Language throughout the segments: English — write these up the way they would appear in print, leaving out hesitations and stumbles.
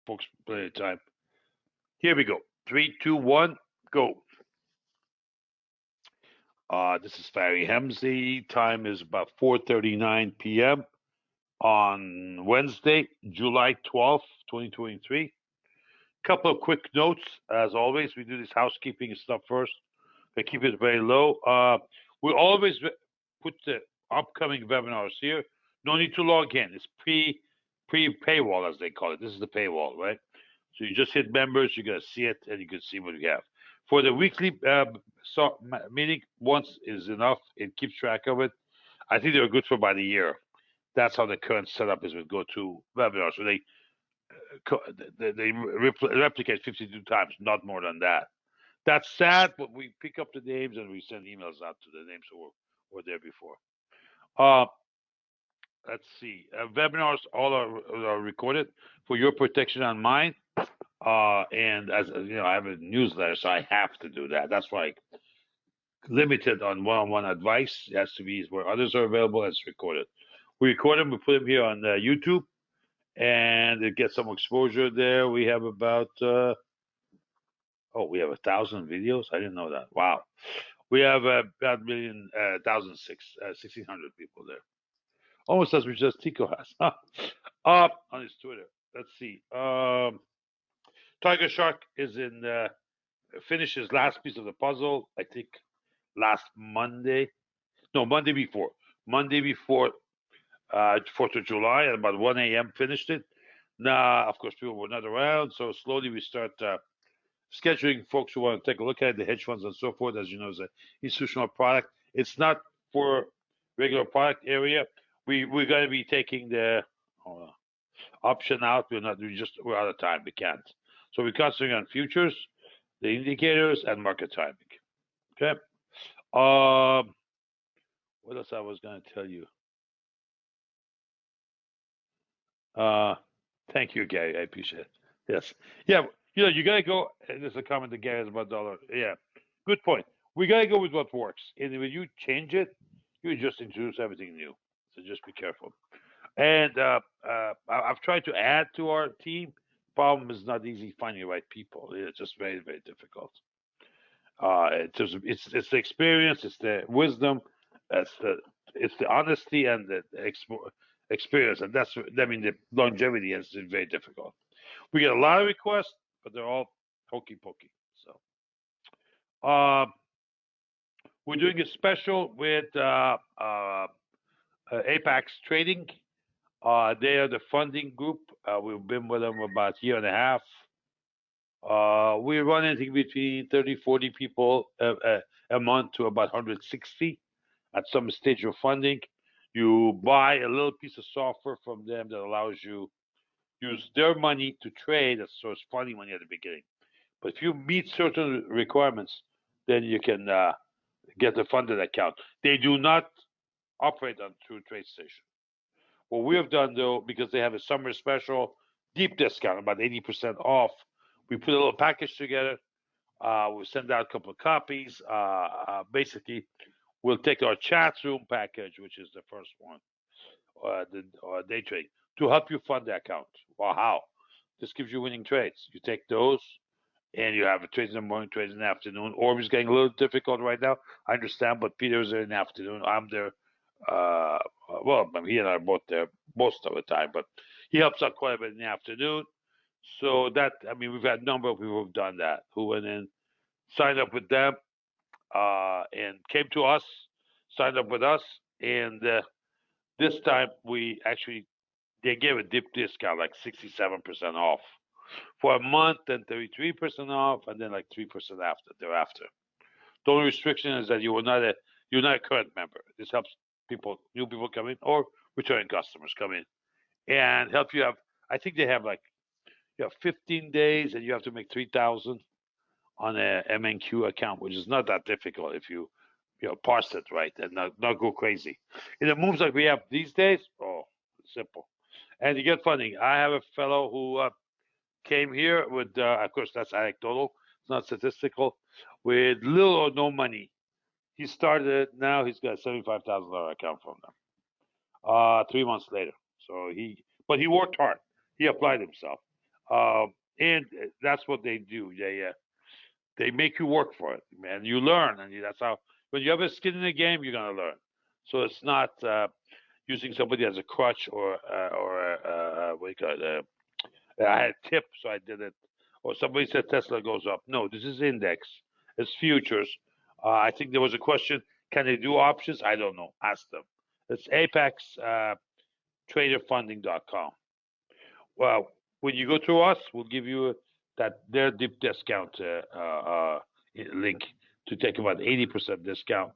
folks, plenty of time. Here we go. 3, 2, 1, go. This is Fari Hemsey. Time is about 4:39 p.m. on Wednesday, July 12th, 2023. Couple of quick notes. As always, we do this housekeeping stuff first. I keep it very low. We always put the upcoming webinars here. No need to log in. It's pre paywall, as they call it. This is the paywall, right? So you just hit members, you're gonna see it, and you can see what we have. For the weekly meeting, once is enough. It keeps track of it. I think they're good for about a year. That's how the current setup is with GoToWebinar. So they replicate 52 times, not more than that. That's sad, but we pick up the names and we send emails out to the names who were there before. Let's see. Webinars all are recorded for your protection and mine. And as you know, I have a newsletter, so I have to do that. That's why I limited on one-on-one advice. It has to be where others are available. It's recorded. We record them. We put them here on YouTube, and it gets some exposure there. We have about we have 1,000 videos. I didn't know that. Wow. We have about 1,600 people there. Almost as much as Tico has. On his Twitter. Let's see. Tiger Shark is finished his last piece of the puzzle, I think last Monday. No, Monday before. Monday before 4th of July at about 1 a.m. finished it. Now, of course, people were not around, so slowly we start scheduling folks who want to take a look at it, the hedge funds and so forth. As you know, it's an institutional product. It's not for regular product area. We're going to be taking the option out. We're out of time. We can't. So we're concentrating on futures, the indicators, and market timing. Okay. What else I was going to tell you? Thank you, Gary. I appreciate it. Yes. Yeah. You got to go. There's a comment that Gary has about dollar. Yeah. Good point. We got to go with what works. And when you change it, you just introduce everything new. So just be careful. And I've tried to add to our team. Problem is not easy finding the right people. It's just very, very difficult. It's the experience, it's the wisdom, it's the honesty and the experience, and the longevity is very difficult. We get a lot of requests, but they're all hokey pokey. So we're doing a special with Apex Trading. They are the funding group. We've been with them about a year and a half. We run anything between 30, 40 people a month to about 160 at some stage of funding. You buy a little piece of software from them that allows you use their money to trade. So it's funny money at the beginning. But if you meet certain requirements, then you can get a funded account. They do not operate on through TradeStation. What we have done, though, because they have a summer special, deep discount, about 80% off, we put a little package together. We send out a couple of copies. Basically, we'll take our chat room package, which is the first one, or day trade, to help you fund the account. Well, how? This gives you winning trades. You take those, and you have a trades in the morning, trades in the afternoon. Orb is getting a little difficult right now. I understand, but Peter's there in the afternoon. I'm there. He and I are both there most of the time, but he helps out quite a bit in the afternoon. So we've had a number of people who've done that, who went in, signed up with them, and came to us, signed up with us, and this time they gave a deep discount, like 67% off for a month, and 33% off, and then like 3% thereafter. The only restriction is that you're not a current member. This helps new people come in, or returning customers come in, and help you have. I think they have 15 days, and you have to make 3,000 on a MNQ account, which is not that difficult if you parse it right and not go crazy. In the moves like we have these days, simple. And to get funding, I have a fellow who came here with, of course, that's anecdotal, it's not statistical, with little or no money. He started. Now he's got a $75,000 account from them. 3 months later, but he worked hard. He applied himself. And that's what they do. They make you work for it, man. You learn, and that's how. When you have a skin in the game, you're gonna learn. So it's not using somebody as a crutch or what do you call it? I had tip, so I did it. Or somebody said Tesla goes up. No, this is index. It's futures. I think there was a question: can they do options? I don't know. Ask them. It's Apex traderfunding.com. Well, when you go through us, we'll give you their deep discount link to take about 80% discount.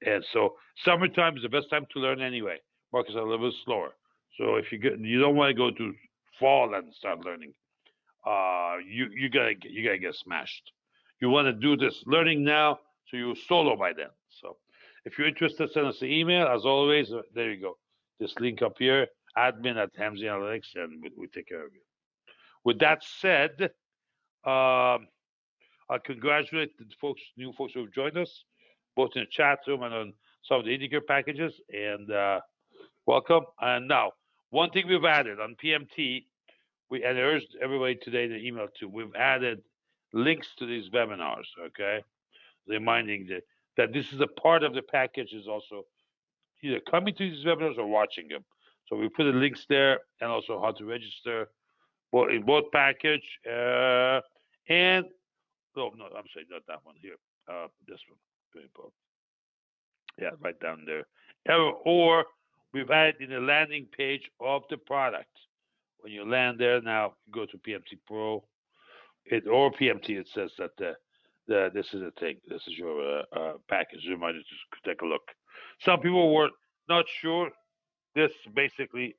And so summertime is the best time to learn anyway. Markets are a little bit slower. So if you don't want to go to fall and start learning, you gotta get smashed. You want to do this learning now, so you're solo by then. So if you're interested, send us an email. As always, there you go. This link up here, admin at Hamzy Analytics, and we take care of you. With that said, I congratulate the new folks who have joined us, both in the chat room and on some of the indicator packages, and welcome. And now, one thing we've added on PMT, and I urged everybody today to email too, we've added links to these webinars, okay? Reminding that this is a part of the package, is also either coming to these webinars or watching them. So we put the links there, and also how to register in both package. And no, I'm sorry, not that one here. This one, very important. Yeah, right down there. Or we've added in the landing page of the product. When you land there, now go to PMT Pro, or PMT. It says that this is a thing. This is your package. Reminder to take a look. Some people were not sure. This basically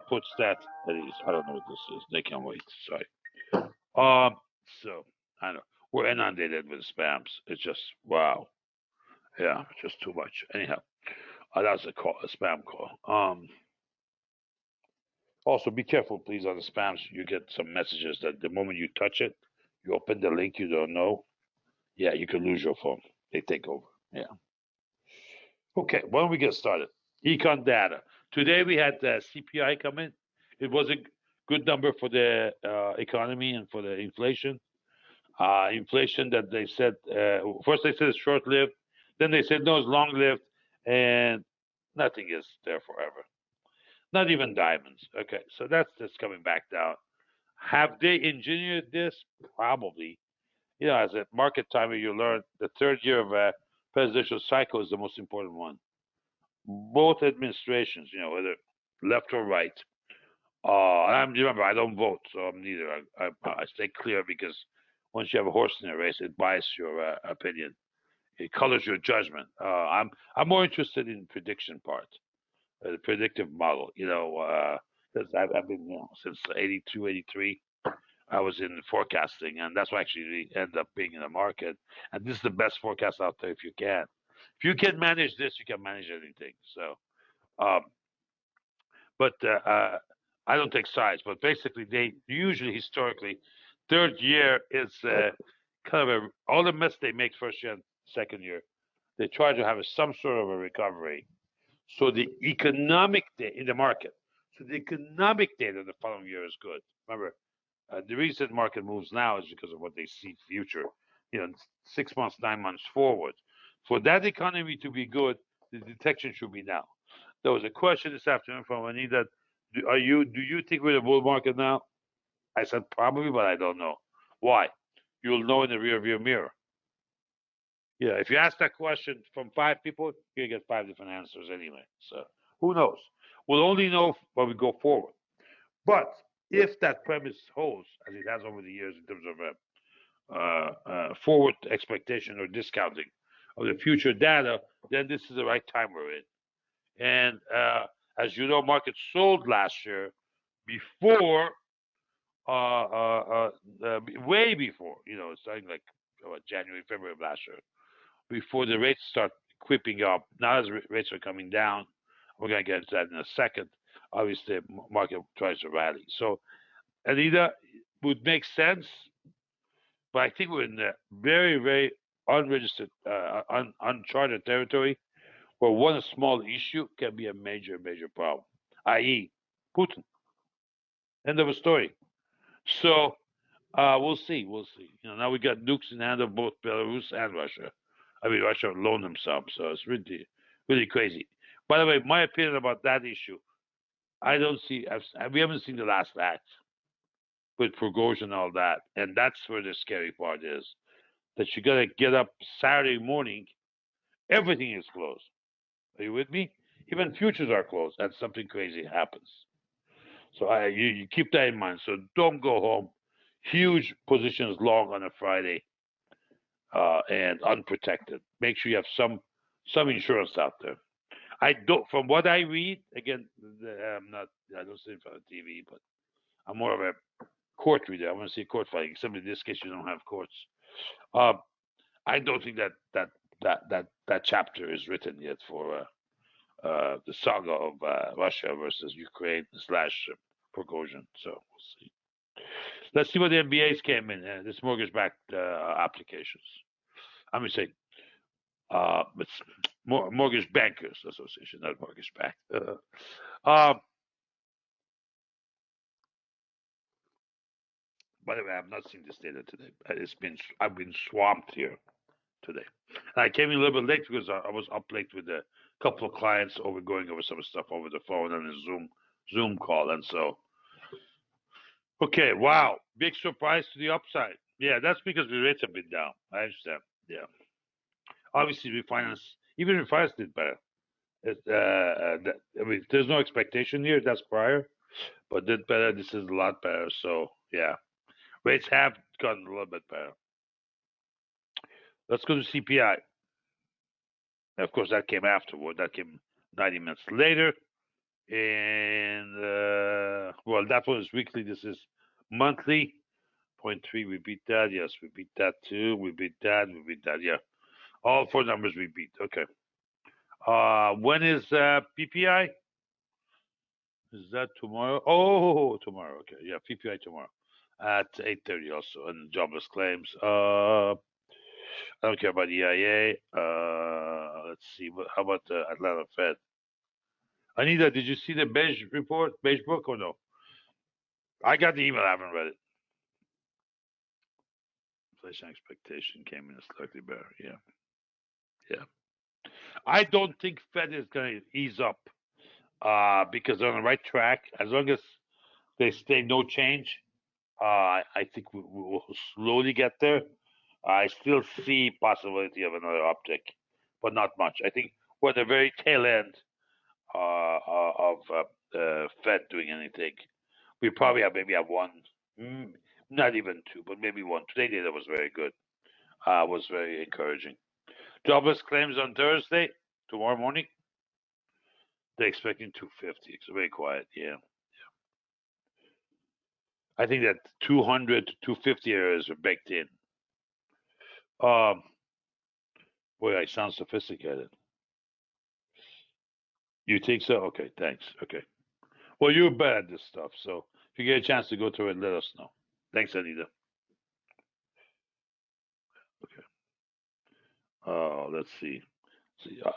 puts that at ease. I don't know what this is. They can't wait. Sorry. So I know we're inundated with spams. It's just wow. Yeah, just too much. Anyhow, that's a spam call. Also, be careful, please, on the spams. You get some messages that the moment you touch it, you open the link you don't know. Yeah, you could lose your phone. They take over. Yeah. Okay, why don't we get started? Econ data. Today we had the CPI come in. It was a good number for the economy and for the inflation. Inflation that they said, first they said it's short-lived, then they said no, it's long-lived, and nothing is there forever. Not even diamonds. Okay, so that's coming back down. Have they engineered this? Probably. You know, as a market timer, you learn the third year of a presidential cycle is the most important one. Both administrations, you know, whether left or right. Remember, I don't vote, so I'm neither. I stay clear because once you have a horse in a race, it biases your opinion. It colors your judgment. I'm more interested in prediction part, the predictive model. You know, I've been, you know, since 82, 83. I was in forecasting, and that's why I actually end up being in the market. And this is the best forecast out there if you can. If you can manage this, you can manage anything. So, but I don't take sides. But basically, they usually historically, third year is kind of all the mess they make first year and second year. They try to have some sort of a recovery. So the economic data in the market. So the economic data the following year is good. Remember, the reason market moves now is because of what they see future, you know, 6 months, 9 months forward. For that economy to be good, the detection should be now. There was a question this afternoon from Anita. Do you think we're in a bull market now? I said probably, but I don't know. Why? You'll know in the rear view mirror. Yeah, if you ask that question from 5 people, you're gonna get 5 different answers anyway. So who knows? We'll only know when we go forward. But if that premise holds, as it has over the years in terms of forward expectation or discounting of the future data, then this is the right time we're in. And as you know, markets sold last year before, way before, you know, starting like January, February of last year, before the rates start creeping up. Now as rates are coming down, we're going to get into that in a second. Obviously, the market tries to rally. So, Anita, would make sense, but I think we're in a very, very unregistered, uncharted territory where one small issue can be a major, major problem, i.e., Putin. End of a story. So we'll see. We'll see. Now we got nukes in the hand of both Belarus and Russia. I mean, Russia loaned them some, so it's really, really crazy. By the way, my opinion about that issue, I don't see. We haven't seen the last act with Prigozhin and all that, and that's where the scary part is. That you gotta get up Saturday morning, everything is closed. Are you with me? Even futures are closed, and something crazy happens. So you keep that in mind. So don't go home. Huge positions long on a Friday, and unprotected. Make sure you have some insurance out there. I don't. From what I read, again, I'm not. I don't sit in front of TV, but I'm more of a court reader. I want to see court fighting. Except in this case, you don't have courts. I don't think that chapter is written yet for the saga of Russia versus Ukraine / Prigozhin. So we'll see. Let's see what the MBAs came in. This mortgage-backed applications. I'm gonna say it's Mortgage Bankers Association, not mortgage-backed. By the way, I've not seen this data today. I've been swamped here today. And I came in a little bit late because I was up late with a couple of clients going over some stuff over the phone and a Zoom call, and so. Okay, wow, big surprise to the upside. Yeah, that's because the rates have been down. I understand. Yeah, obviously even refinance did better. I mean, there's no expectation here. That's prior, but did better. This is a lot better. So yeah, rates have gotten a little bit better. Let's go to CPI. Of course, that came afterward. That came 90 minutes later. And, well, that was weekly. This is monthly. 0.3, we beat that. Yes, we beat that too. We beat that. We beat that. Yeah. All four numbers we beat. Okay. When is PPI? Is that tomorrow? Oh, tomorrow. Okay. Yeah, PPI tomorrow at 8:30 also. And jobless claims. I don't care about EIA. Let's see. How about the Atlanta Fed? Anita, did you see the beige report, beige book, or no? I got the email. I haven't read it. Inflation expectation came in slightly better. Yeah, yeah. I don't think Fed is going to ease up because they're on the right track. As long as they stay no change, I think we will slowly get there. I still see possibility of another uptick, but not much. I think we're at the very tail end of Fed doing anything. We probably maybe have one, not even two, but maybe one. Today data was very good. Was very encouraging. Jobless claims on Thursday, tomorrow morning. They're expecting 250. It's very quiet. Yeah. I think that 200 to 250 areas are baked in. Boy, I sound sophisticated. You think so? Okay, thanks. Okay. Well, you're bad at this stuff, so if you get a chance to go through it, let us know. Thanks, Anita. Okay. Let's see.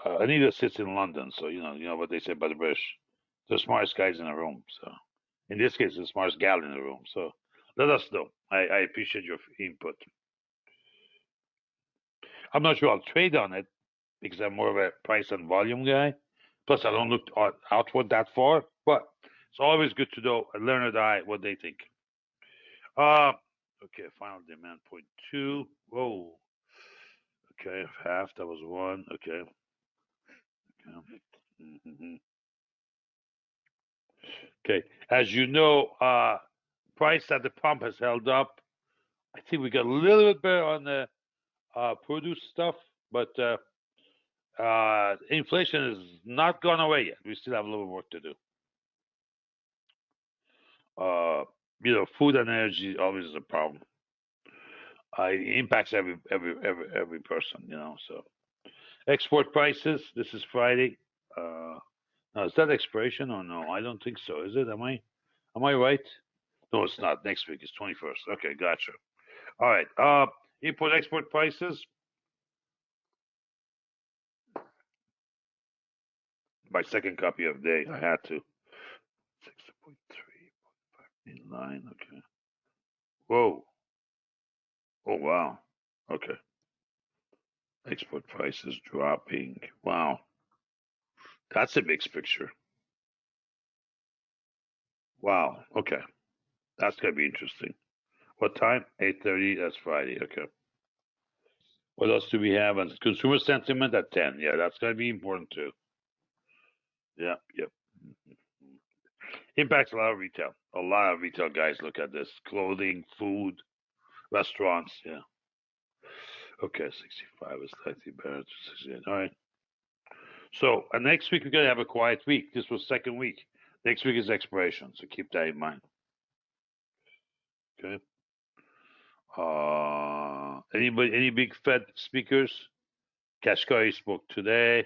Anita sits in London, so you know what they say about the British. The smartest guys in the room. So, in this case, the smartest gal in the room. So, let us know. I appreciate your input. I'm not sure I'll trade on it because I'm more of a price and volume guy. Plus, I don't look outward that far. But it's always good to know, a learned eye, what they think. Okay, final demand 0.2. Whoa. Okay, half. That was one. Okay. Mm-hmm. Okay, as you know, price at the pump has held up. I think we got a little bit better on the produce stuff, but inflation has not gone away yet. We still have a little work to do. Food and energy always is a problem. It impacts every person, So, export prices. This is Friday. Now, is that expiration or no? I don't think so. Is it? Am I right? No, it's not. Next week is 21st. Okay, gotcha. All right. Import export prices. My second copy of the day. I had to. 6.3. In line, okay. Whoa. Oh, wow. Okay. Export prices dropping. Wow. That's a mixed picture. Wow. Okay. That's going to be interesting. What time? 8:30. That's Friday. Okay. What else do we have? Consumer sentiment at 10. Yeah, that's going to be important too. Yeah, yep. Impacts a lot of retail. A lot of retail guys look at this. Clothing, food, restaurants. Yeah. Okay, 65 is slightly better. 68. All right. So next week we're going to have a quiet week. This was second week. Next week is expiration, so keep that in mind. Okay. Any big Fed speakers? Kashkari spoke today.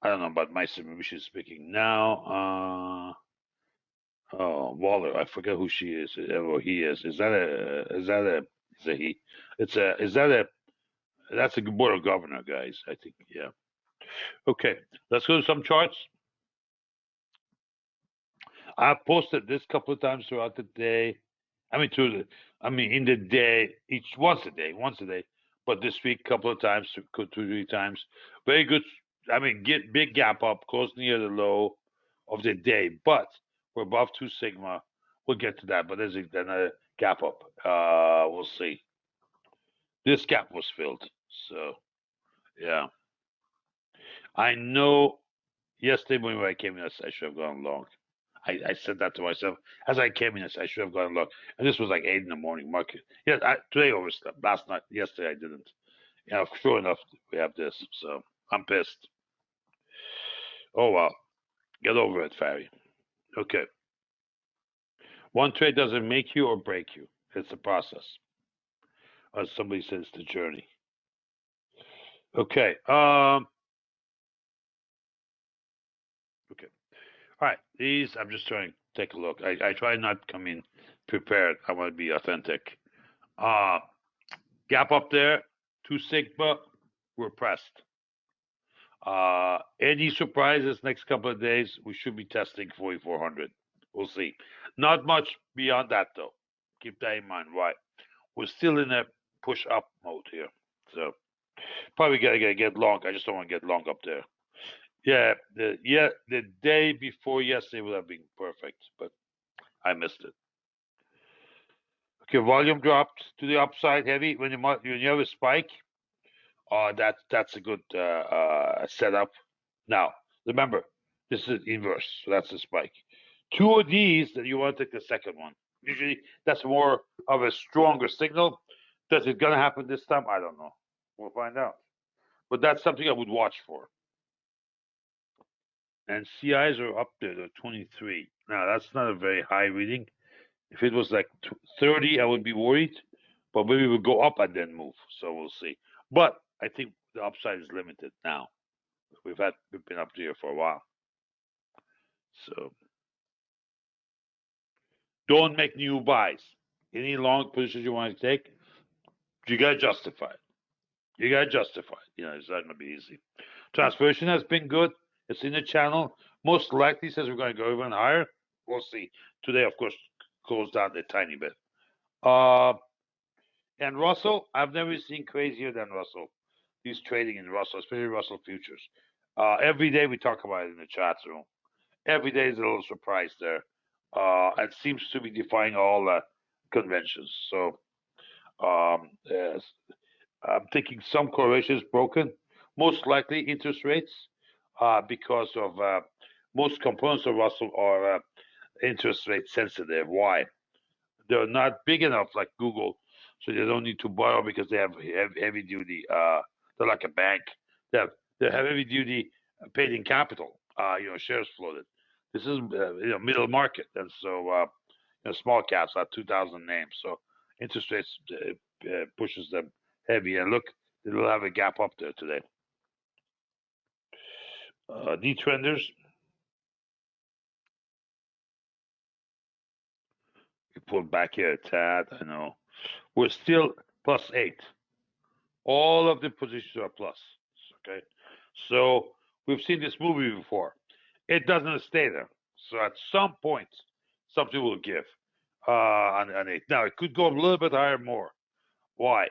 I don't know about Maysa. She's speaking now. Oh, Waller. I forget who she is or he is. Is that a he? Is that a that's a board of governor, guys. I think. Yeah. Okay. Let's go to some charts. I've posted this couple of times throughout the day. In the day, once a day. But this week, couple of times, two, 3 times. Very good. Get big gap up, close near the low of the day, but we're above 2 sigma. We'll get to that, but there's another gap up. We'll see. This gap was filled, so yeah. I know. Yesterday when I came in, I should have gone long. I said that to myself as I came in. I should have gone long, and this was like 8 in the morning. Market. Yeah, today overslept. Last night, yesterday I didn't. Sure enough, we have this. So I'm pissed. Oh well, get over it, Farry. Okay. One trade doesn't make you or break you. It's a process. As somebody says, it's the journey. Okay. Okay. All right. These I'm just trying to take a look. I try not to come in prepared. I want to be authentic. Gap up there, 2 sigma. We're pressed. Any surprises next couple of days? We should be testing 4,400. We'll see. Not much beyond that though. Keep that in mind. Why? We're still in a push up mode here. So probably gotta get long. I just don't want to get long up there. The day before yesterday would have been perfect, but I missed it. Okay, volume dropped to the upside heavy when you have a spike. That's a good setup. Now remember, this is inverse, so that's a spike. 2 of these, then you want to take the second one. Usually, that's more of a stronger signal. Does it gonna happen this time? I don't know. We'll find out. But that's something I would watch for. And CIs are up there, they're 23. Now that's not a very high reading. If it was like 30, I would be worried. But maybe we'll go up and then move. So we'll see. But I think the upside is limited now. We've been up here for a while. So don't make new buys. Any long positions you want to take, you gotta justify it. You gotta justify it. It's not gonna be easy. Transformation has been good. It's in the channel. Most likely says we're gonna go even higher. We'll see. Today, of course, closed down a tiny bit. And Russell, I've never seen crazier than Russell. He's trading in Russell, especially Russell futures. Every day we talk about it in the chat room. Every day is a little surprise there. It seems to be defying all conventions. So yes, I'm thinking some correlation is broken. Most likely interest rates, because of most components of Russell are interest rate sensitive. Why? They're not big enough like Google, so they don't need to borrow because they have heavy duty. They're like a bank. They have heavy duty paid in capital. Shares floated. This is middle market, and so small caps are 2,000 names. So interest rates pushes them heavy. And look, it'll have a gap up there today. D trenders. We pulled back here a tad. I know. We're still +8. All of the positions are plus. Okay. So we've seen this movie before. It doesn't stay there. So at some point, something will give. on 8. Now it could go a little bit higher more. Why?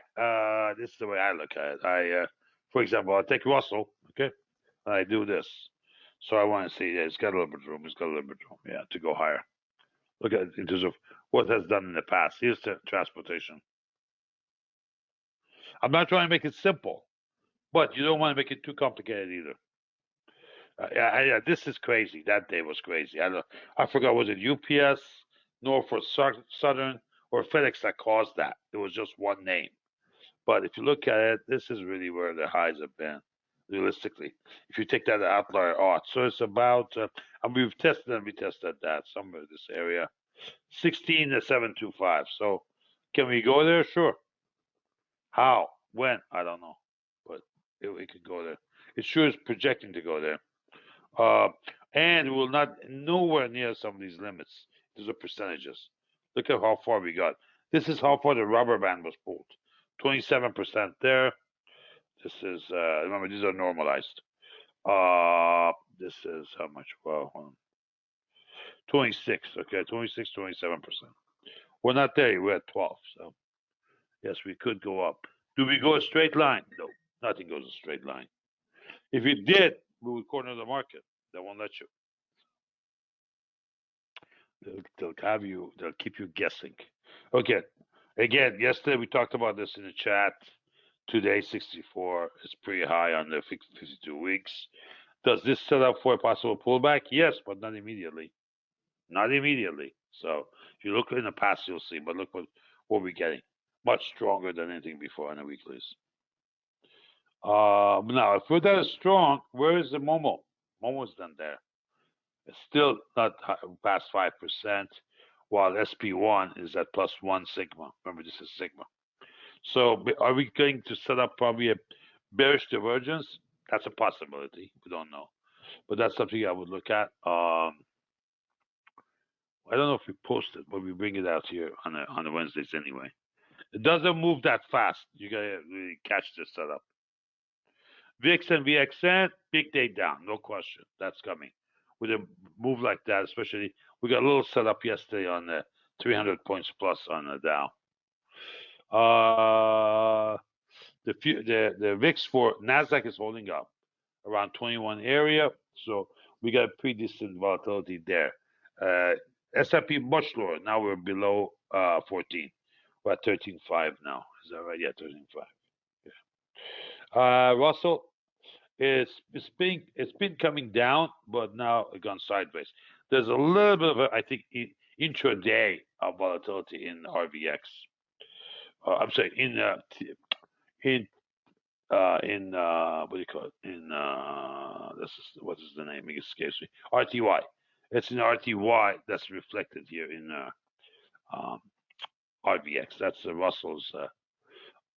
This is the way I look at it. For example, I take Russell, okay, and I do this. So I want to see, yeah, it's got a little bit of room. It's got a little bit of room, yeah, to go higher. Look at it in terms of what has done in the past. Here's the transportation. I'm not trying to make it simple, but you don't want to make it too complicated either. Yeah, this is crazy. That day was crazy. I forgot, was it UPS, Norfolk Southern, or FedEx that caused that? It was just one name. But if you look at it, this is really where the highs have been, realistically. If you take that outlier off, so it's about, and we've tested and retested that somewhere in this area, 16 to 725. So can we go there? Sure. How? When? I don't know, but it could go there. It sure is projecting to go there. And we will not nowhere near some of these limits. These are percentages. Look at how far we got. This is how far the rubber band was pulled. 27% there. This is remember these are normalized. This is how much? Well, 26. Okay, 26, 27%. We're not there. We're at 12. So yes, we could go up. Do we go a straight line? No, nothing goes a straight line. If it did, we would corner the market. They won't let you. They'll have you. They'll keep you guessing. Okay. Again, yesterday we talked about this in the chat. Today, 64 is pretty high on the 52 weeks. Does this set up for a possible pullback? Yes, but not immediately. Not immediately. So if you look in the past, you'll see. But look what we're getting. Much stronger than anything before on the weeklies. Now, if we're that strong, where is the Momo? Momo's not there. It's still not past 5%, while SP1 is at +1 sigma. Remember, this is sigma. So are we going to set up probably a bearish divergence? That's a possibility. We don't know. But that's something I would look at. I don't know if we post it, but we bring it out here on the Wednesdays anyway. It doesn't move that fast. You gotta really catch this setup. VIX and VXN, big day down, no question. That's coming. With a move like that, especially, we got a little setup yesterday on the 300 points plus on the Dow. The VIX for Nasdaq is holding up around 21 area, so we got pretty decent volatility there. S&P much lower. Now we're below 14. We're at 13.5 now. Is that right? Yeah, 13.5. Yeah. Russell, it's been coming down, but now it gone sideways. There's a little bit of I think intraday of volatility in RVX. I'm saying in what do you call it? In what is the name? It escapes me. RTY. It's in RTY that's reflected here in RVX. That's the Russell's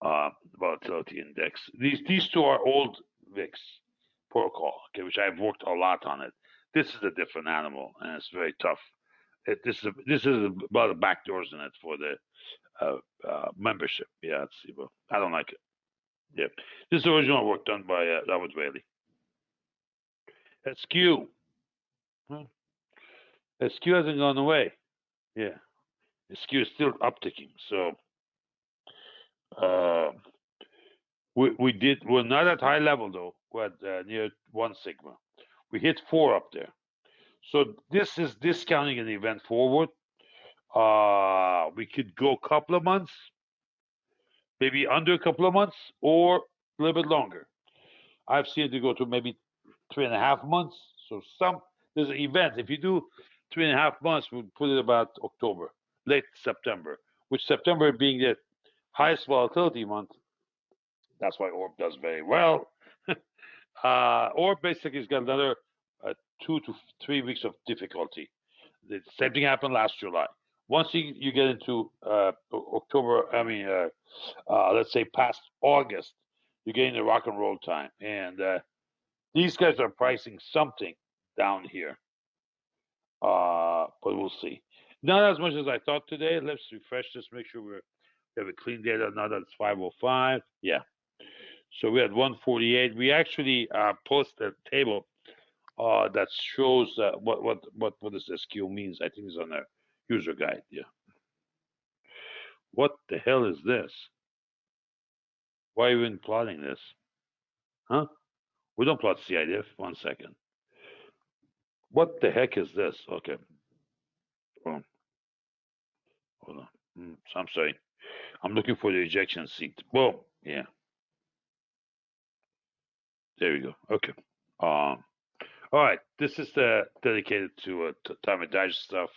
volatility index. These two are old VIX protocol, okay, which I've worked a lot on it. This is a different animal, and it's very tough. This is about the back doors in it for the membership. Yeah, let's see, but I don't like it. Yeah, this is original work done by Robert Whaley. SQ. SQ hasn't gone away. Yeah, SQ is still upticking. So we're not at high level though. We're at near 1 sigma. We hit 4 up there. So this is discounting an event forward. We could go a couple of months, maybe under a couple of months, or a little bit longer. I've seen it go to maybe 3.5 months. So there's an event. If you do 3.5 months, we'll put it about October, late September, which September being the highest volatility month. That's why Orb does very well. Orb basically has got another 2 to 3 weeks of difficulty. The same thing happened last July. Once you get into October, let's say past August, you're getting the rock and roll time. And these guys are pricing something down here. But we'll see. Not as much as I thought today. Let's refresh this, make sure we have a clean data. Now that it's 5:05. Yeah. So we had 148. We actually posted a table that shows what this SQ means. I think it's on our user guide. Yeah. What the hell is this? Why are you even plotting this? Huh? We don't plot CIDF. 1 second. What the heck is this? Okay. Boom. Hold on. So I'm sorry. I'm looking for the ejection seat. Boom. Yeah. There we go. Okay. All right. This is dedicated to time and digest stuff.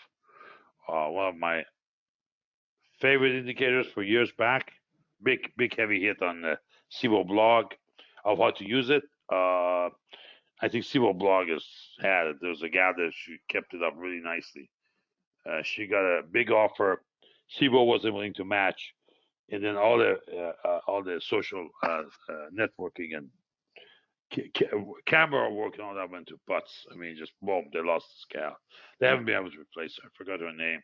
One of my favorite indicators for years back. Big heavy hit on the Sibo blog of how to use it. I think Sibo blog has had it. There was a gal that she kept it up really nicely. She got a big offer. Sibo wasn't willing to match, and then all the social networking and camera work and all that went to butts. I mean, just boom, they lost this gal. They haven't been able to replace her. I forgot her name.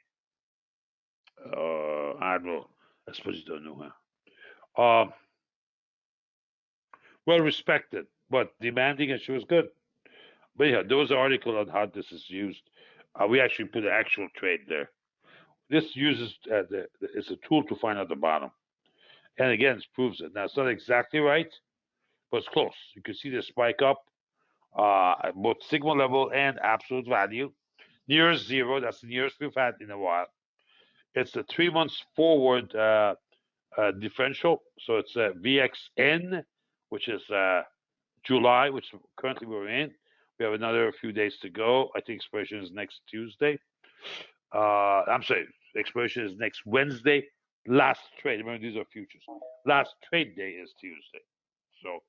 Admiral. I suppose you don't know her. Well respected, but demanding, and she was good. But yeah, there was an article on how this is used. We actually put an actual trade there. This uses it's a tool to find out the bottom, and again, it proves it. Now it's not exactly right, but it's close. You can see the spike up, both sigma level and absolute value, near zero. That's the nearest we've had in a while. It's the 3 months forward differential, so it's VXN, which is July, which currently we're in. We have another few days to go. I think expiration is next Tuesday. I'm sorry, expiration is next Wednesday. Last trade. Remember, these are futures. Last trade day is Tuesday. So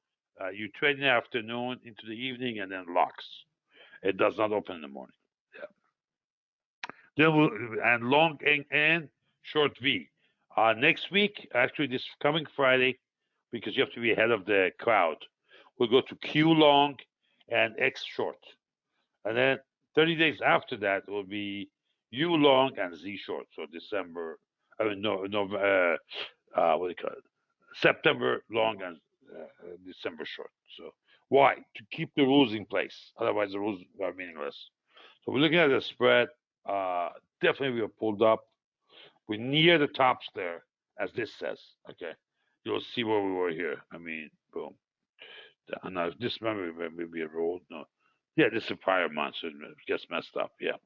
you trade in the afternoon into the evening and then locks. It does not open in the morning. Yeah. And long and short V. Next week, actually, this coming Friday, because you have to be ahead of the crowd, we'll go to Q long and X short. And then 30 days after that will be U long and Z short. So December, I mean, no, what do you call it? September long and December short. So why? To keep the rules in place. Otherwise, the rules are meaningless. So we're looking at the spread. Definitely we are pulled up. We're near the tops there, as this says. Okay. You'll see where we were here. I mean, boom. And I just remember maybe a rolled. No. Yeah, this is a prior month, so it gets messed up. Yeah.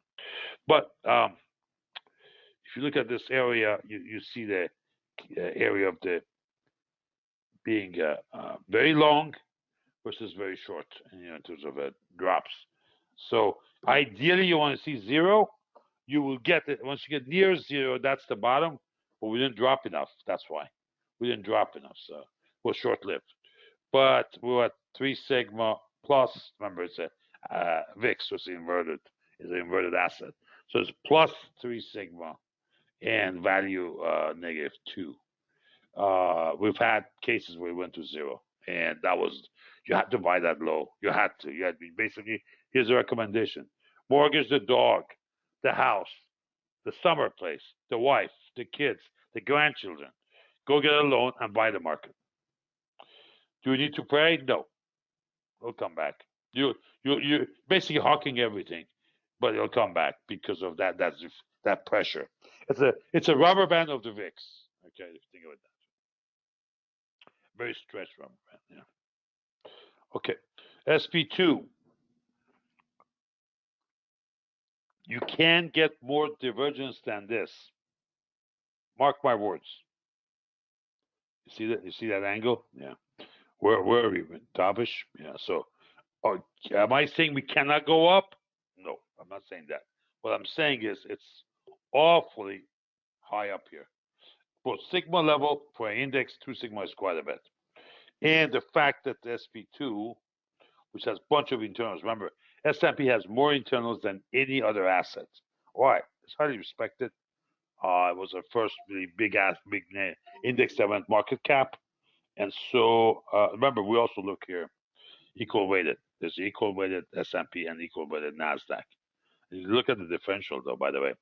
But if you look at this area, you see the area of the being very long versus very short, in terms of drops. So ideally, you want to see zero. You will get it once you get near zero. That's the bottom, but we didn't drop enough. That's why we didn't drop enough. So we're short-lived. But we're at 3 sigma plus. Remember, it's a VIX was inverted. Is an inverted asset. So it's plus 3 sigma and value -2. We've had cases where we went to zero, and that was you had to buy that low. You had to. You had to basically. Here's a recommendation: mortgage the dog, the house, the summer place, the wife, the kids, the grandchildren. Go get a loan and buy the market. Do you need to pray? No. It'll come back. You basically hawking everything, but it'll come back because of that pressure. It's a rubber band of the VIX. Okay, if you think of it that. Very stretched rubber band. Yeah. Okay. SP2. You can't get more divergence than this. Mark my words. You see that? You see that angle? Yeah. Where are we? Topish? Yeah. So, am I saying we cannot go up? No, I'm not saying that. What I'm saying is it's awfully high up here. For sigma level, for an index, 2 sigma is quite a bit. And the fact that the SP2, which has a bunch of internals, remember, S&P has more internals than any other asset. Why? It's highly respected. It was the first really big index that went market cap. And so, remember, we also look here, equal weighted. There's equal weighted S&P and equal weighted NASDAQ. And you look at the differential, though, by the way,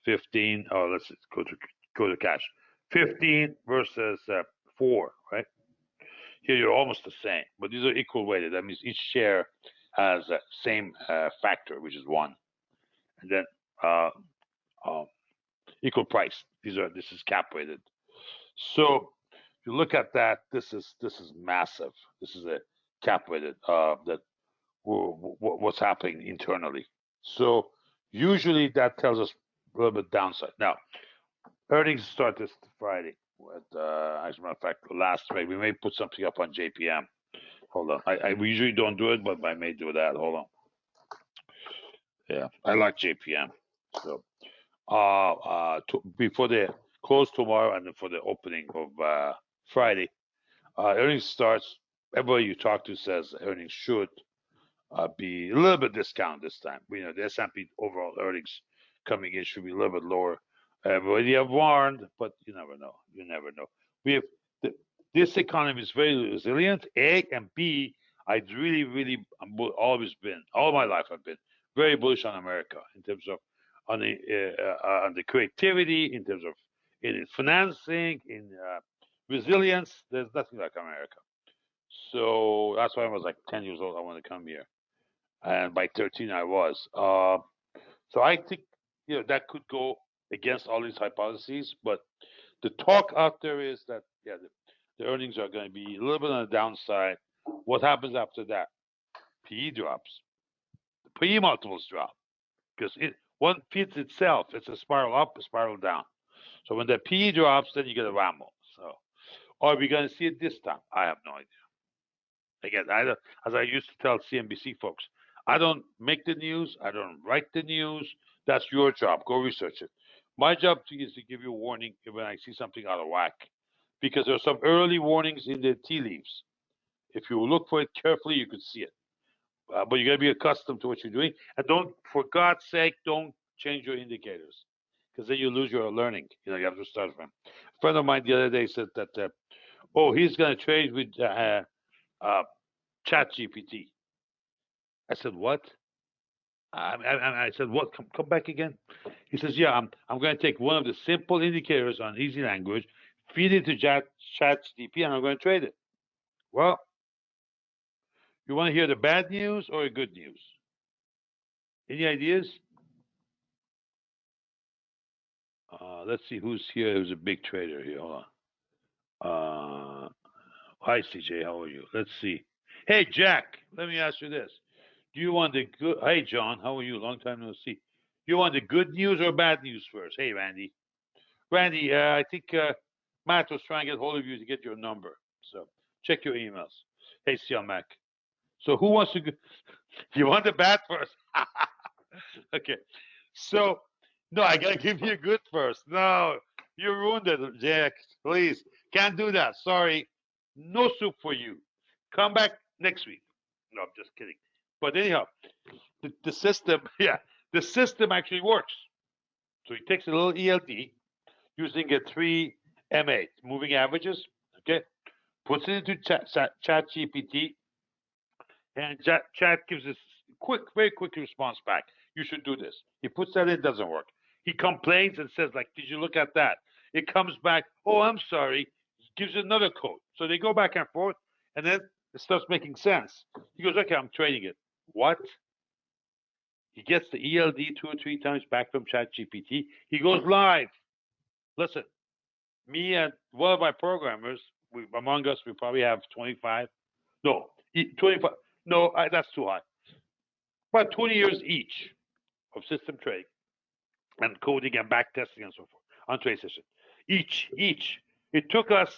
15. Oh, let's go to cash. 15 versus 4, right? Here you're almost the same, but these are equal weighted. That means each share has the same factor, which is 1, and then equal price. This is cap weighted. So if you look at that, this is massive. This is a cap weighted that what's happening internally. So usually that tells us a little bit downside. Now earnings start this Friday. As a matter of fact, last week we may put something up on JPM. Hold on, I usually don't do it, but I may do that. Hold on. Yeah, I like JPM. So before the close tomorrow and then for the opening of Friday, earnings starts. Everybody you talk to says earnings should be a little bit discount this time. We know the S&P overall earnings coming in should be a little bit lower. Everybody have warned, but you never know. You never know. We have this economy is very resilient. A and B, I'd really always been all my life. I've been very bullish on America in terms of on the creativity, in terms of in financing, in resilience. There's nothing like America. So that's why I was like 10 years old. I wanted to come here, and by 13 I was. So I think that could go against all these hypotheses, but the talk out there is that the earnings are going to be a little bit on the downside. What happens after that? PE drops. The PE multiples drop because one feeds itself. It's a spiral up, a spiral down. So when the PE drops, then you get a ramble. So are we going to see it this time? I have no idea. Again, as I used to tell CNBC folks, I don't make the news. I don't write the news. That's your job. Go research it. My job is to give you a warning when I see something out of whack, because there are some early warnings in the tea leaves. If you look for it carefully, you could see it. But you got to be accustomed to what you're doing, and don't, for God's sake, don't change your indicators, because then you lose your learning. You have to start from. A friend of mine the other day said that, he's going to trade with ChatGPT. I said, what? I said, what? Come back again? He says, yeah, I'm going to take one of the simple indicators on easy language, feed it to ChatGPT, and I'm going to trade it. Well, you want to hear the bad news or the good news? Any ideas? Let's see who's here. Who's a big trader here? Hold on. Hi, CJ. How are you? Let's see. Hey, Jack. Let me ask you this. Do you want the good? Hey, John. How are you? Long time no see. You want the good news or bad news first? Hey, Randy. Randy, I think Matt was trying to get hold of you to get your number. So check your emails. Hey, CL Mac. So who wants to go? You want the bad first? Okay. So, no, I got to give you a good first. No, you ruined it, Jack. Please. Can't do that. Sorry. No soup for you. Come back next week. No, I'm just kidding. But anyhow, the system, the system actually works. So he takes a little ELD using a 3 M8, moving averages, okay? Puts it into Chat GPT, and Chat gives us very quick response back. You should do this. He puts that in, it doesn't work. He complains and says, like, did you look at that? It comes back, oh, I'm sorry. Gives another code. So they go back and forth, and then it starts making sense. He goes, okay, I'm trading it. What? He gets the ELD 2 or 3 times back from ChatGPT. He goes live. Listen, me and one of my programmers, among us, we probably have 25. No, 25. No, that's too high. About 20 years each of system trading and coding and back testing and so forth on TradeStation. Each. It took us,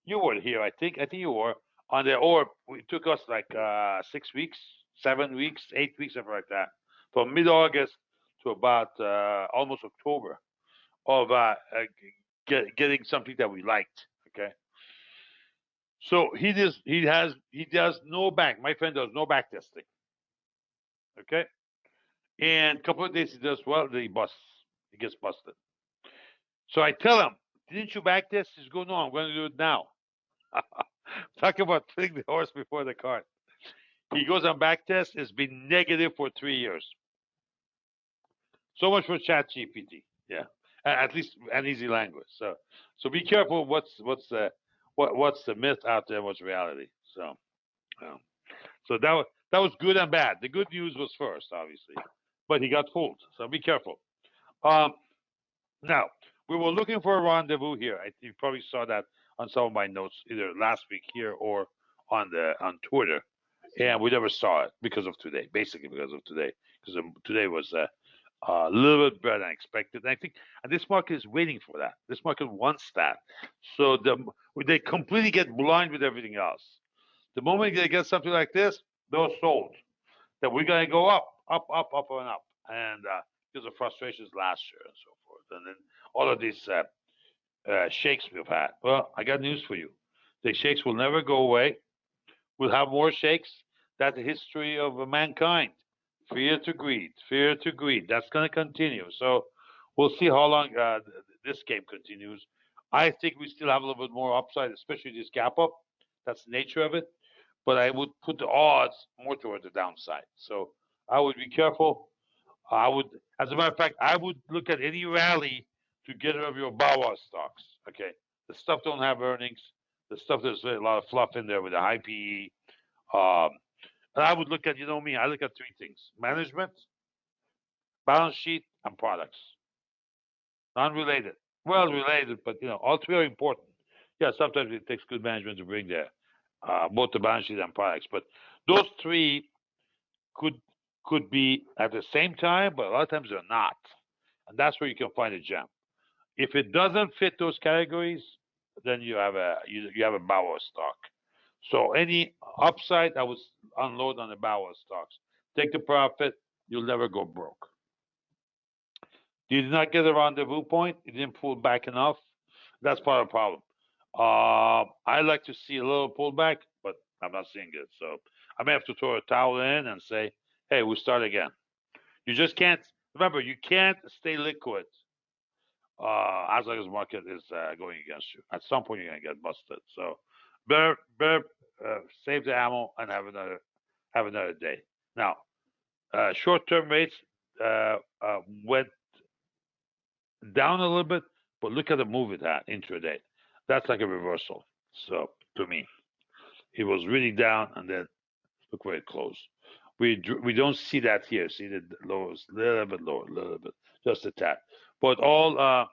you were here, I think you were, on the orb. It took us like 6 weeks, 7 weeks, 8 weeks, something like that, from mid-August to about almost October of getting something that we liked. Okay. So he does no back. My friend does no back testing. Okay. And a couple of days he does well, then he busts. He gets busted. So I tell him, didn't you back test? He's going, no, I'm going to do it now. Talk about putting the horse before the cart. He goes on back test. It's been negative for 3 years. So much for ChatGPT. Yeah, at least an easy language. So be careful. What's the myth out there? What's reality? So that was good and bad. The good news was first, obviously, but he got fooled. So be careful. Now, We were looking for a rendezvous here. You probably saw that on some of my notes, either last week here or on Twitter, and we never saw it because of today. Basically, because of today, because today was a little bit better than expected. And I think and this market is waiting for that. This market wants that. So they completely get blind with everything else. The moment they get something like this, they're sold. That we're going to go up, up, up, up, and up. And because of frustrations last year and so forth. And then all of these shakes we've had. Well, I got news for you. The shakes will never go away. We'll have more shakes. That's the history of mankind. Fear to greed, fear to greed. That's going to continue. So we'll see how long this game continues. I think we still have a little bit more upside, especially this gap up. That's the nature of it. But I would put the odds more toward the downside. So I would be careful. I would, as a matter of fact, I would look at any rally to get rid of your Bawa stocks. Okay, the stuff don't have earnings. The stuff there's a lot of fluff in there with a high PE. Um, and I would look at, you know me, I look at three things: management, balance sheet, and products. Non-related, well related, but all three are important. Yeah, sometimes it takes good management to bring there, both the balance sheet and products. But those three could could be at the same time, but a lot of times they're not, and that's where you can find a gem. If it doesn't fit those categories, then you have a Bauer stock. So any upside, I would unload on the Bauer stocks. Take the profit. You'll never go broke. You did not get a rendezvous point. You didn't pull back enough. That's part of the problem. I like to see a little pullback, but I'm not seeing it. So I may have to throw a towel in and say, "Hey, we'll start again." You just can't. Remember, you can't stay liquid as long as the market is going against you. At some point, you're gonna get busted. So better save the ammo and have another day. Now, short-term rates went down a little bit, but look at the move it had intraday. That's like a reversal. So to me, it was really down, and then look where it closed. We don't see that here. See the lowers a little bit lower, a little bit, just a tad. But all a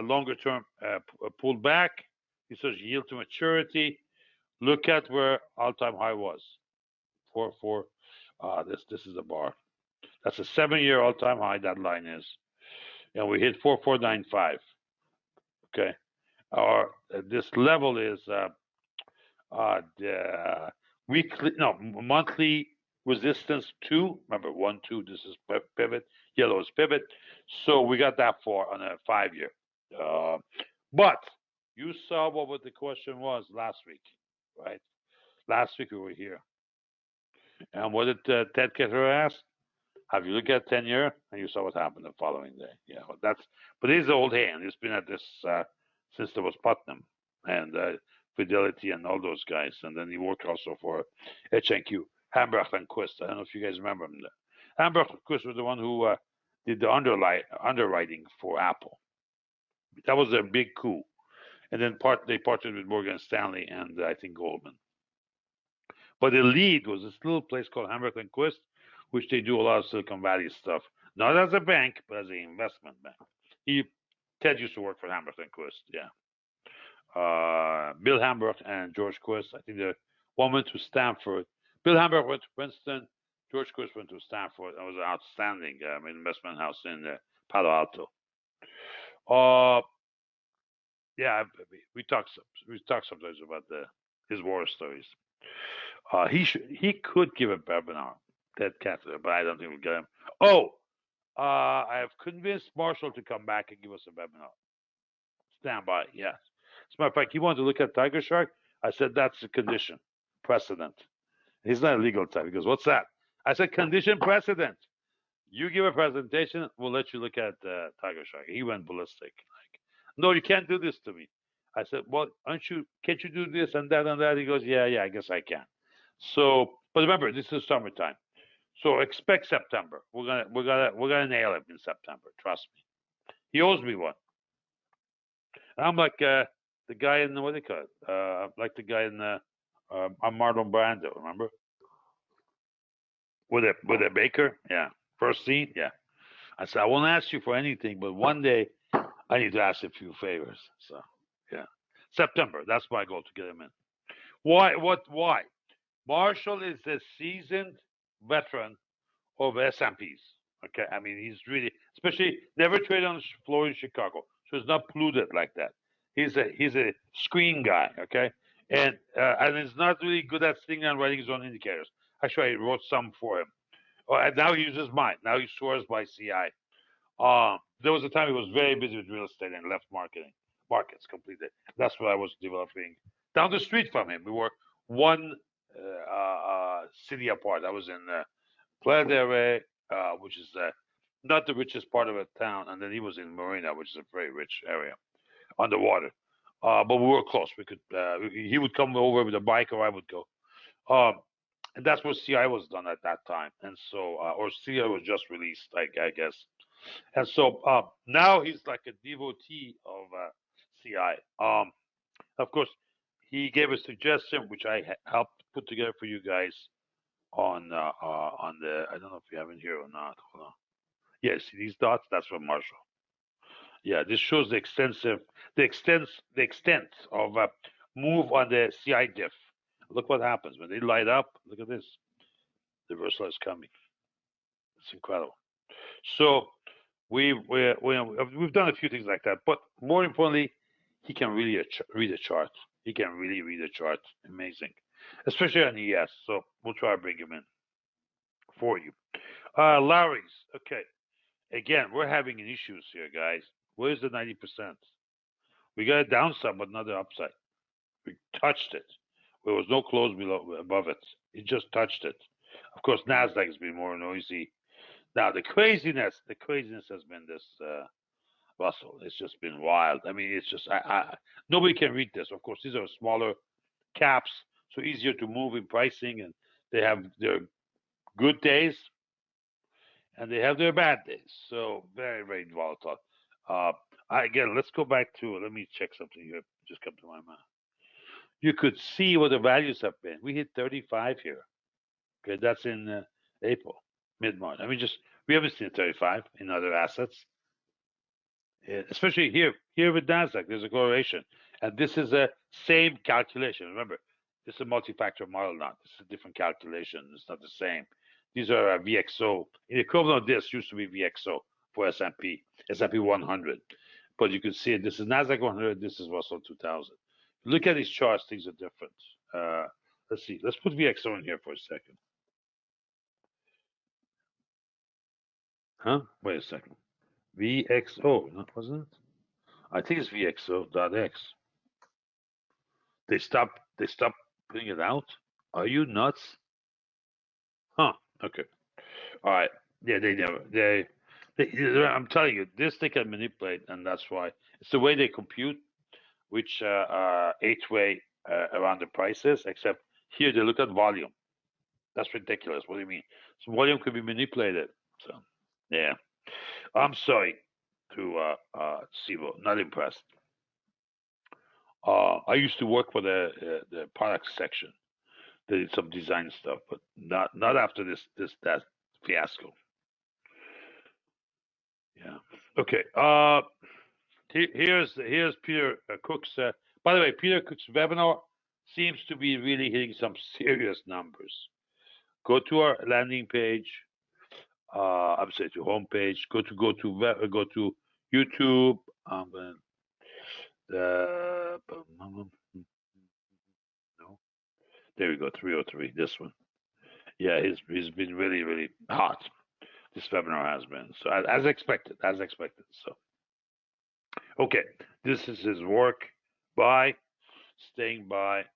longer term pulled back. It says yield to maturity. Look at where all time high was. 4.4. This is a bar. That's a 7-year all time high. That line is, and we hit 4.495. Okay, our this level is the weekly no monthly resistance 2. Remember 1 2. This is pivot. Yellow is pivot. So we got that far on a 5-year. But you saw what the question was last week, right? Last week we were here, and what did Ted Kessler ask? Have you looked at 10-year? And you saw what happened the following day. Yeah, but he's an old hand. He's been at this since there was Putnam and Fidelity and all those guys. And then he worked also for HNQ, Hambrecht and Quist. I don't know if you guys remember him. Hambrecht and Quist was the one who did the underwriting for Apple. That was a big coup. And then they partnered with Morgan Stanley and I think Goldman. But the lead was this little place called Hambrecht and Quist, which they do a lot of Silicon Valley stuff, not as a bank, but as an investment bank. Ted used to work for Hambrecht and Quist, yeah. Bill Hambrecht and George Quist. I think one went to Stanford. Bill Hambrecht went to Princeton. George Quist went to Stanford. It was an outstanding investment house in Palo Alto. Yeah, we talk sometimes about his war stories. He could give a webinar, Ted Kessler, but I don't think we'll get him. Oh, I have convinced Marshall to come back and give us a webinar. Stand by, yes. As a matter of fact, he wanted to look at Tiger Shark. I said that's a condition, precedent. He's not a legal type. He goes, "What's that?" I said, "Condition precedent. You give a presentation, we'll let you look at Tiger Shark." He went ballistic. Like, "No, you can't do this to me." I said, "Well, can't you do this and that and that?" He goes, "Yeah, I guess I can." So, but remember, this is summertime. So expect September. We're gonna nail it in September. Trust me. He owes me one. I'm like the guy in what do they call it? Like the guy in I'm Marlon Brando. Remember? With a baker. Yeah. First scene. Yeah. I said I won't ask you for anything, but one day I need to ask a few favors. So yeah, September. That's my goal to get him in. Why? What? Why? Marshall is a seasoned veteran of S&Ps. Okay, I mean he's really, especially never traded on the floor in Chicago, so he's not polluted like that. He's a screen guy. Okay, and he's not really good at sitting and writing his own indicators. Actually, I wrote some for him. Oh, and now he uses mine. Now he swears by CI. There was a time he was very busy with real estate and left markets completely. That's what I was developing down the street from him. We were one city apart. I was in Playa del Rey, which is not the richest part of a town, and then he was in Marina, which is a very rich area on the water. But we were close. We could. He would come over with a bike, or I would go. Um, and that's what CI was done at that time, and so or CI was just released, I guess. And so now he's like a devotee of CI. Of course, he gave a suggestion which I helped put together for you guys on the. I don't know if you have it here or not. Hold on. Yeah, see these dots? That's from Marshall. Yeah, this shows the extent of move on the CI diff. Look what happens when they light up. Look at this. The reversal is coming. It's incredible. So we've done a few things like that, but more importantly, he can really read a chart. He can really read a chart. Amazing, especially on ES. So we'll try to bring him in for you. Larry's okay. Again, we're having issues here, guys. Where's the 90%? We got a downside, but not the upside. We touched it. There was no close above it. It just touched it. Of course, Nasdaq has been more noisy. Now the craziness has been this Russell. It's just been wild. I mean, it's just nobody can read this. Of course, these are smaller caps, so easier to move in pricing, and they have their good days and they have their bad days. So very, very volatile. Again, let's go back to. Let me check something here. Just come to my mind. You could see what the values have been. We hit 35 here. Okay, that's in April, mid-March. I mean, just we haven't seen 35 in other assets. Especially here with Nasdaq, there's a correlation, and this is a same calculation. Remember, this is a multi-factor model now. This is a different calculation. It's not the same. These are VXO. The equivalent of this used to be VXO for S&P 100, but you can see it. This is Nasdaq 100. This is Russell 2000. Look at these charts. Things are different. Let's see. Let's put VXO in here for a second. Huh? Wait a second. VXO, wasn't it? I think it's VXO.X. They stopped putting it out? Are you nuts? Huh. Okay. All right. Yeah, they never I'm telling you, this they can manipulate, and that's why it's the way they compute which eight-way around the prices, except here they look at volume. That's ridiculous. What do you mean? So volume could be manipulated. So yeah. I'm sorry to Sivo, not impressed. I used to work for the product section. They did some design stuff, but not after that fiasco. Yeah. Okay. Here's Peter Cook's. By the way, Peter Cook's webinar seems to be really hitting some serious numbers. Go to our landing page. I'm sorry, to homepage. Go to YouTube. No, there we go. 303. This one. Yeah, he's been really, really hot. This webinar has been so as expected. So okay, this is his work. Buy, staying by,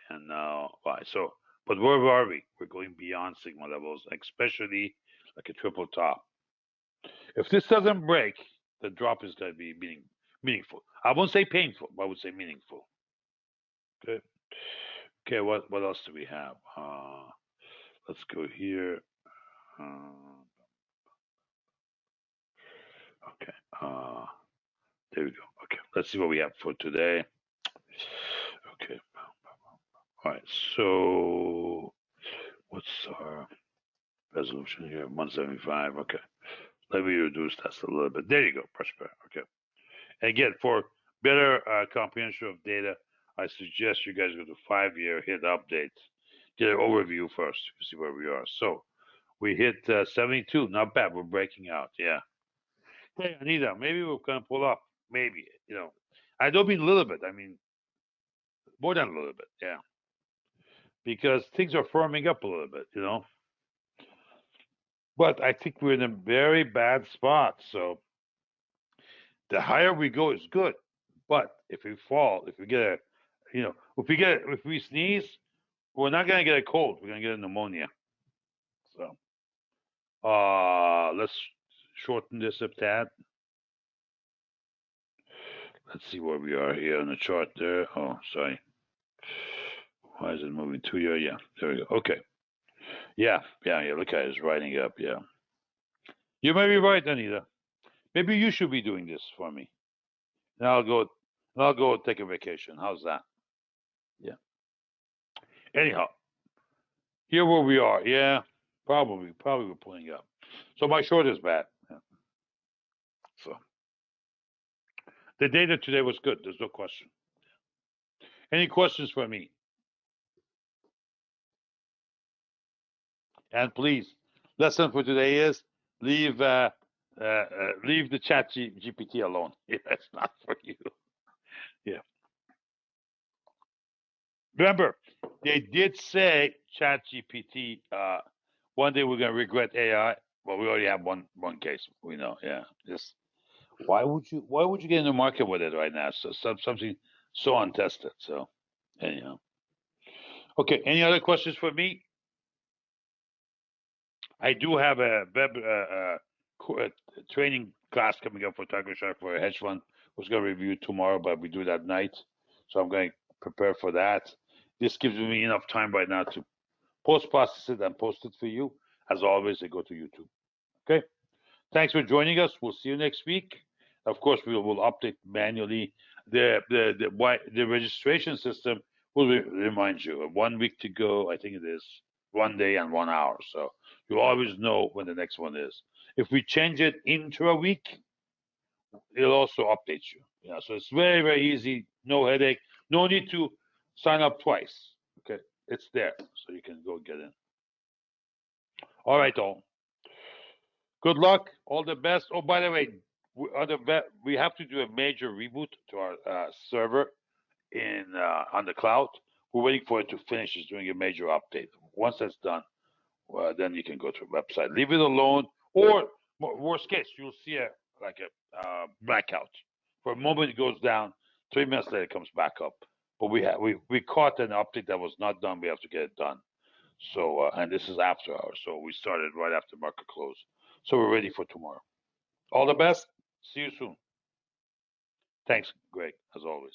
and now buy. So, but where are we? We're going beyond sigma levels, especially like a triple top. If this doesn't break, the drop is going to be meaningful. I won't say painful, but I would say meaningful. Okay. Okay. What else do we have? Let's go here. Okay. There we go. Okay. Let's see what we have for today. Okay. All right. So, what's our resolution here? 175. Okay. Let me reduce that a little bit. There you go. Much better. Okay. Again, for better comprehension of data, I suggest you guys go to 5-year, hit updates, get an overview first to see where we are. So we hit 72, not bad. We're breaking out, yeah. Hey, Anita, maybe we're gonna pull up. Maybe, I don't mean a little bit. I mean more than a little bit, yeah. Because things are firming up a little bit. But I think we're in a very bad spot. So the higher we go is good. But if we fall, if we get if we sneeze, we're not gonna get a cold. We're gonna get a pneumonia. So let's shorten this a tad. Let's see where we are here on the chart there. Oh, sorry. Why is it moving 2-year? Yeah, there we go. Okay. Yeah. Look at it. It's riding up. Yeah. You may be right, Anita. Maybe you should be doing this for me. And I'll go take a vacation. How's that? Yeah. Anyhow, here where we are. Yeah. Probably we're pulling up. So my short is bad. Yeah. So the data today was good. There's no question. Any questions for me? And please, lesson for today is leave the chat GPT alone. It's not for you. Yeah. Remember, they did say chat GPT one day we're gonna regret AI. Well, we already have one case. We know. Yeah. Just why would you get in the market with it right now? So something so untested. So anyhow. Okay. Any other questions for me? I do have a web training class coming up for Tiger Shark for a hedge fund. I was going to review tomorrow, but we do that night. So I'm going to prepare for that. This gives me enough time right now to post-process it and post it for you. As always, I go to YouTube. Okay. Thanks for joining us. We'll see you next week. Of course, we will update manually. The registration system will remind you. 1 week to go, I think it is 1 day and 1 hour. So you always know when the next one is. If we change it into a week, it'll also update you. Yeah, so it's very, very easy. No headache. No need to sign up twice. Okay, it's there, so you can go get in. All right, all. Good luck. All the best. Oh, by the way, we have to do a major reboot to our server on the cloud. We're waiting for it to finish. It's doing a major update. Once that's done, then you can go to the website. Leave it alone, or worst case, you'll see a blackout. For a moment, it goes down. 3 minutes later, it comes back up. But we caught an update that was not done. We have to get it done. So and this is after hours. So we started right after market close. So we're ready for tomorrow. All the best. See you soon. Thanks, Greg, as always.